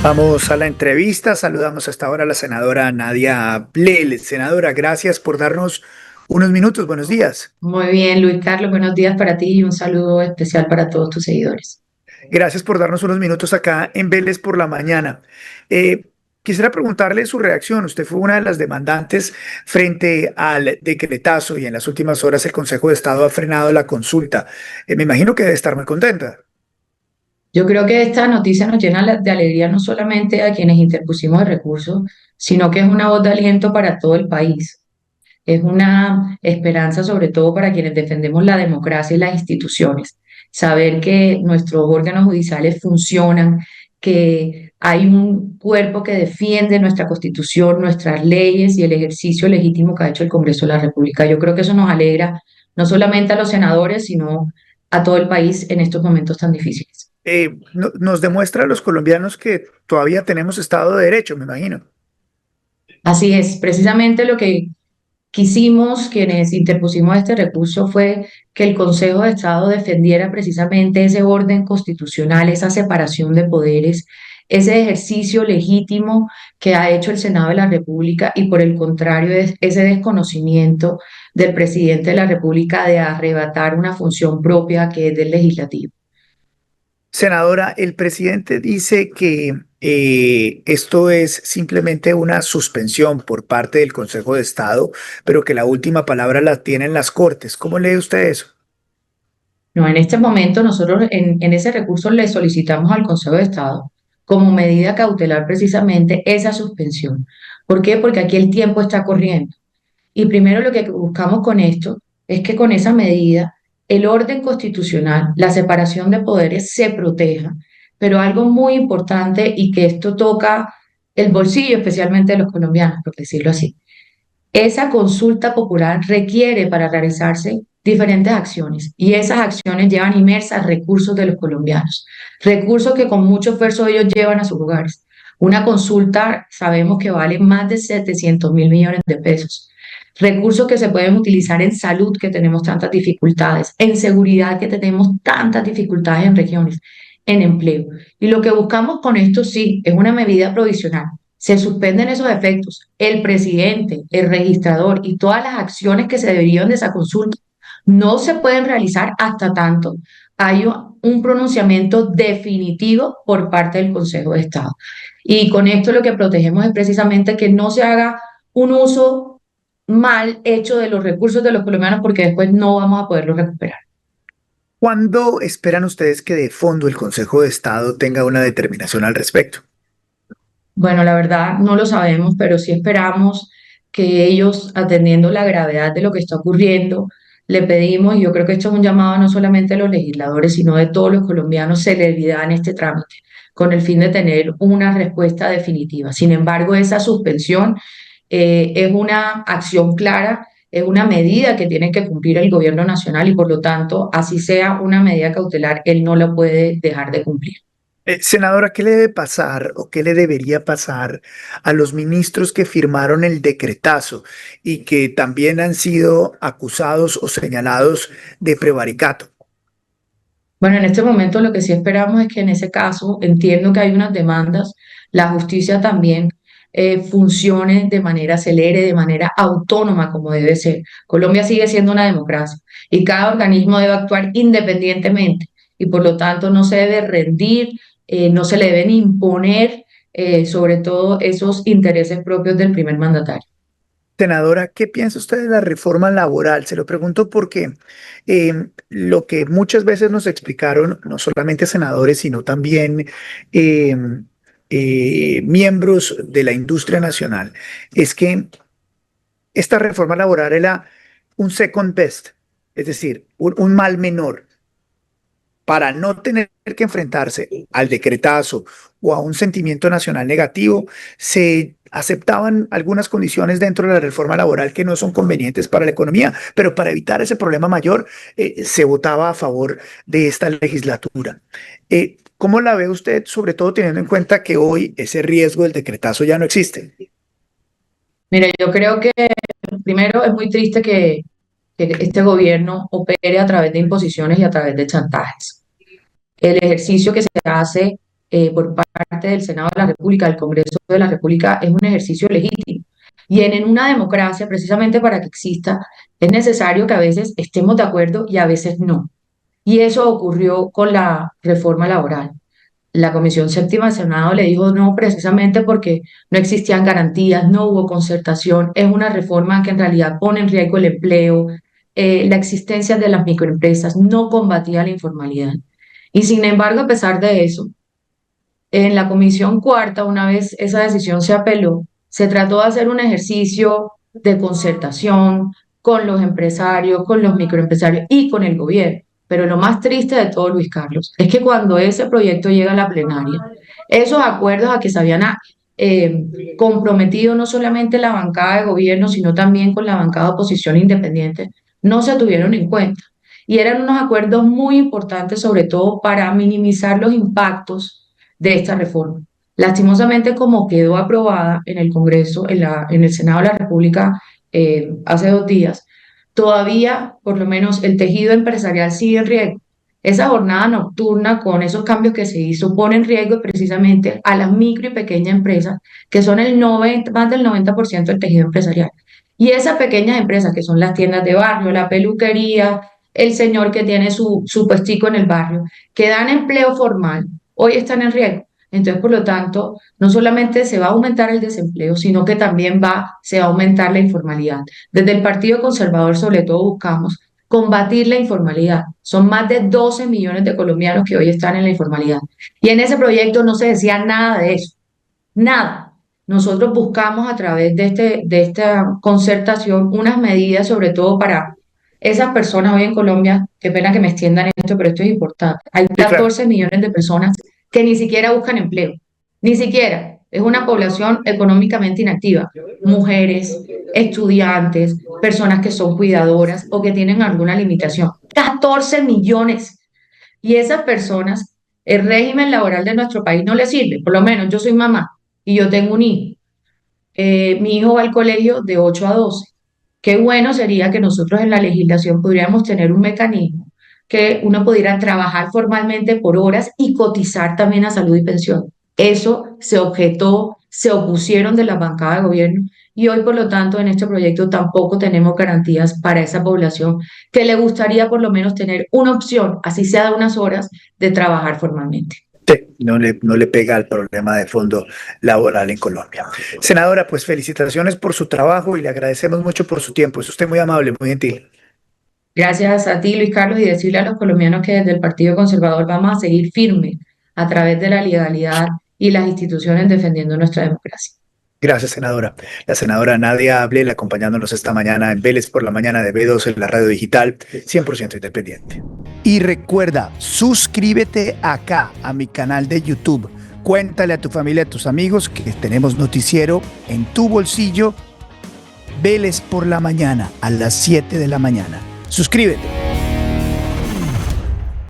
Vamos a la entrevista. Saludamos hasta ahora a la senadora Nadia Blel. Senadora, gracias por darnos unos minutos. Buenos días. Muy bien, Luis Carlos, buenos días para ti y un saludo especial para todos tus seguidores. Gracias por darnos unos minutos acá en Vélez por la mañana. Eh, Quisiera preguntarle su reacción. Usted fue una de las demandantes frente al decretazo y en las últimas horas el Consejo de Estado ha frenado la consulta. Me imagino que debe estar muy contenta. Yo creo que esta noticia nos llena de alegría no solamente a quienes interpusimos el recurso, sino que es una voz de aliento para todo el país. Es una esperanza sobre todo para quienes defendemos la democracia y las instituciones. Saber que nuestros órganos judiciales funcionan, que hay un cuerpo que defiende nuestra constitución, nuestras leyes y el ejercicio legítimo que ha hecho el Congreso de la República. Yo creo que eso nos alegra no solamente a los senadores, sino a todo el país en estos momentos tan difíciles. Nos demuestra a los colombianos que todavía tenemos Estado de Derecho, me imagino. Así es, precisamente lo que quisimos, quienes interpusimos este recurso, fue que el Consejo de Estado defendiera precisamente ese orden constitucional, esa separación de poderes, ese ejercicio legítimo que ha hecho el Senado de la República y por el contrario ese desconocimiento del presidente de la República de arrebatar una función propia que es del legislativo. Senadora, el presidente dice que esto es simplemente una suspensión por parte del Consejo de Estado, pero que la última palabra la tienen las Cortes. ¿Cómo lee usted eso? No, en este momento nosotros en ese recurso le solicitamos al Consejo de Estado como medida cautelar precisamente esa suspensión. ¿Por qué? Porque aquí el tiempo está corriendo. Y primero lo que buscamos con esto es que con esa medida el orden constitucional, la separación de poderes se proteja. Pero algo muy importante y que esto toca el bolsillo especialmente de los colombianos, por decirlo así. Esa consulta popular requiere para realizarse diferentes acciones y esas acciones llevan inmersas recursos de los colombianos, recursos que con mucho esfuerzo ellos llevan a sus hogares. Una consulta sabemos que vale más de 700.000 millones de pesos. Recursos que se pueden utilizar en salud, que tenemos tantas dificultades, en seguridad, que tenemos tantas dificultades en regiones, en empleo. Y lo que buscamos con esto sí es una medida provisional. Se suspenden esos efectos. El presidente, el registrador y todas las acciones que se derivan de esa consulta no se pueden realizar hasta tanto hay un pronunciamiento definitivo por parte del Consejo de Estado. Y con esto lo que protegemos es precisamente que no se haga un uso mal hecho de los recursos de los colombianos porque después no vamos a poderlos recuperar. ¿Cuándo esperan ustedes que de fondo el Consejo de Estado tenga una determinación al respecto? Bueno, la verdad no lo sabemos, pero sí esperamos que ellos, atendiendo la gravedad de lo que está ocurriendo, le pedimos, y yo creo que esto es un llamado no solamente a los legisladores, sino de todos los colombianos, celeridad en este trámite, con el fin de tener una respuesta definitiva. Sin embargo, esa suspensión es una acción clara, es una medida que tiene que cumplir el gobierno nacional y por lo tanto, así sea una medida cautelar, él no la puede dejar de cumplir. Senadora, ¿qué le debe pasar o qué le debería pasar a los ministros que firmaron el decretazo y que también han sido acusados o señalados de prevaricato? Bueno, en este momento lo que sí esperamos es que en ese caso, entiendo que hay unas demandas, la justicia también funcione de manera celere, de manera autónoma como debe ser. Colombia sigue siendo una democracia y cada organismo debe actuar independientemente y por lo tanto no se debe rendir, no se le deben imponer sobre todo esos intereses propios del primer mandatario. Senadora, ¿qué piensa usted de la reforma laboral? Se lo pregunto porque lo que muchas veces nos explicaron, no solamente senadores, sino también eh, miembros de la industria nacional, es que esta reforma laboral era un second best, es decir, un mal menor para no tener que enfrentarse al decretazo o a un sentimiento nacional negativo, se aceptaban algunas condiciones dentro de la reforma laboral que no son convenientes para la economía, pero para evitar ese problema mayor, se votaba a favor de esta legislatura. ¿Cómo la ve usted, sobre todo teniendo en cuenta que hoy ese riesgo del decretazo ya no existe? Mira, yo creo que primero es muy triste que este gobierno opere a través de imposiciones y a través de chantajes. El ejercicio que se hace por parte parte del Senado de la República, del Congreso de la República, es un ejercicio legítimo. Y en una democracia, precisamente para que exista, es necesario que a veces estemos de acuerdo y a veces no. Y eso ocurrió con la reforma laboral. La Comisión Séptima del Senado le dijo no, precisamente porque no existían garantías, no hubo concertación, es una reforma que en realidad pone en riesgo el empleo, la existencia de las microempresas, no combatía la informalidad. Y sin embargo, a pesar de eso, en la Comisión Cuarta, una vez esa decisión se apeló, se trató de hacer un ejercicio de concertación con los empresarios, con los microempresarios y con el gobierno. Pero lo más triste de todo, Luis Carlos, es que cuando ese proyecto llega a la plenaria, esos acuerdos a que se habían comprometido no solamente la bancada de gobierno, sino también con la bancada de oposición independiente, no se tuvieron en cuenta. Y eran unos acuerdos muy importantes, sobre todo para minimizar los impactos de esta reforma. Lastimosamente, como quedó aprobada en el Congreso, en el Senado de la República hace 2 días, todavía, por lo menos, el tejido empresarial sigue en riesgo. Esa jornada nocturna con esos cambios que se hizo pone en riesgo precisamente a las micro y pequeñas empresas, que son más del 90% del tejido empresarial. Y esas pequeñas empresas, que son las tiendas de barrio, la peluquería, el señor que tiene su puestico en el barrio, que dan empleo formal, hoy están en riesgo. Entonces, por lo tanto, no solamente se va a aumentar el desempleo, sino que también se va a aumentar la informalidad. Desde el Partido Conservador, sobre todo, buscamos combatir la informalidad. Son más de 12 millones de colombianos que hoy están en la informalidad. Y en ese proyecto no se decía nada de eso, nada. Nosotros buscamos a través de esta concertación unas medidas, sobre todo para esas personas hoy en Colombia. Qué pena que me extiendan esto, pero esto es importante. Hay Sí, claro. 14 millones de personas que ni siquiera buscan empleo, ni siquiera. Es una población económicamente inactiva. Mujeres, estudiantes, personas que son cuidadoras o que tienen alguna limitación. 14 millones. Y esas personas, el régimen laboral de nuestro país no les sirve. Por lo menos yo soy mamá y yo tengo un hijo. Mi hijo va al colegio de 8 a 12. Qué bueno sería que nosotros en la legislación podríamos tener un mecanismo que uno pudiera trabajar formalmente por horas y cotizar también a salud y pensión. Eso se objetó, se opusieron de la bancada de gobierno y hoy, por lo tanto, en este proyecto tampoco tenemos garantías para esa población que le gustaría por lo menos tener una opción, así sea de unas horas, de trabajar formalmente. Sí, no le pega al problema de fondo laboral en Colombia. Senadora, pues felicitaciones por su trabajo y le agradecemos mucho por su tiempo. Es usted muy amable, muy gentil. Gracias a ti, Luis Carlos, y decirle a los colombianos que desde el Partido Conservador vamos a seguir firmes a través de la legalidad y las instituciones defendiendo nuestra democracia. Gracias, senadora. La senadora Nadia Ablel acompañándonos esta mañana en Vélez por la mañana de B2 en la radio digital, 100% independiente. Y recuerda, suscríbete acá a mi canal de YouTube. Cuéntale a tu familia, a tus amigos que tenemos noticiero en tu bolsillo. Vélez por la mañana a las 7 de la mañana. Suscríbete.